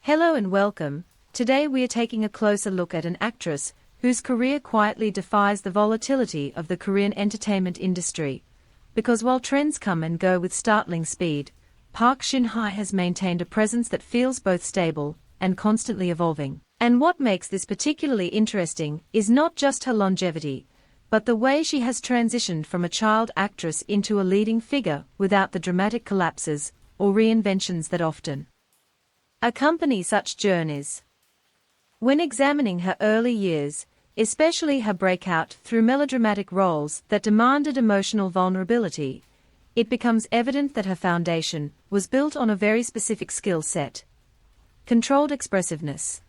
Hello and welcome. Today we are taking a closer look at an actress whose career quietly defies the volatility of the Korean entertainment industry. Because while trends come and go with startling speed, Park Shin-hye has maintained a presence that feels both stable and constantly evolving. And what makes this particularly interesting is not just her longevity, but the way she has transitioned from a child actress into a leading figure without the dramatic collapses or reinventions that often accompany such journeys. When examining her early years, especially her breakout through melodramatic roles that demanded emotional vulnerability, it becomes evident that her foundation was built on a very specific skill set: controlled expressiveness.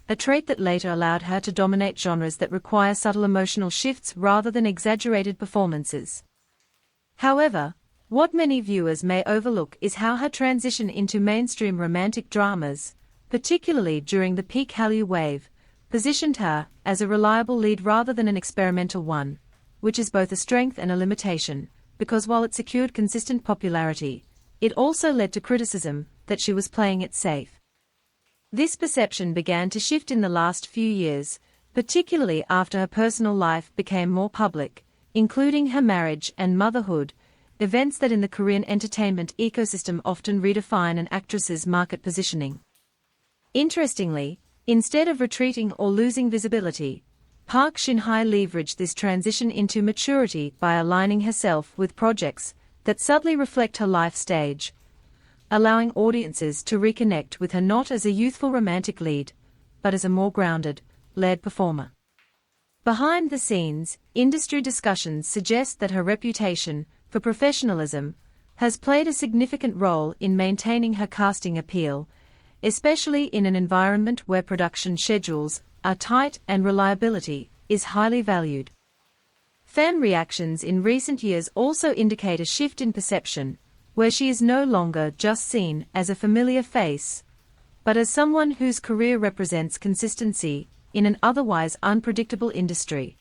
A trait that later allowed her to dominate genres that require subtle emotional shifts rather than exaggerated performances. However, what many viewers may overlook is how her transition into mainstream romantic dramas, particularly during the peak Hallyu wave, positioned her as a reliable lead rather than an experimental one, which is both a strength and a limitation, because while it secured consistent popularity, it also led to criticism that she was playing it safe. This perception began to shift in the last few years, particularly after her personal life became more public, including her marriage and motherhood, events that in the Korean entertainment ecosystem often redefine an actress's market positioning. Interestingly, instead of retreating or losing visibility, Park Shin-hye leveraged this transition into maturity by aligning herself with projects that subtly reflect her life stage, allowing audiences to reconnect with her not as a youthful romantic lead, but as a more grounded, layered performer. Behind the scenes, industry discussions suggest that her reputation for professionalism has played a significant role in maintaining her casting appeal, especially in an environment where production schedules are tight and reliability is highly valued. Fan reactions in recent years also indicate a shift in perception, where she is no longer just seen as a familiar face, but as someone whose career represents consistency in an otherwise unpredictable industry.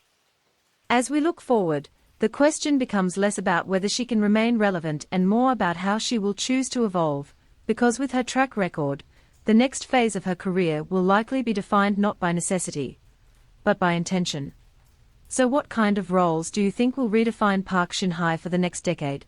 As we look forward, the question becomes less about whether she can remain relevant and more about how she will choose to evolve, because with her track record, the next phase of her career will likely be defined not by necessity, but by intention. So what kind of roles do you think will redefine Park Shin-hye for the next decade?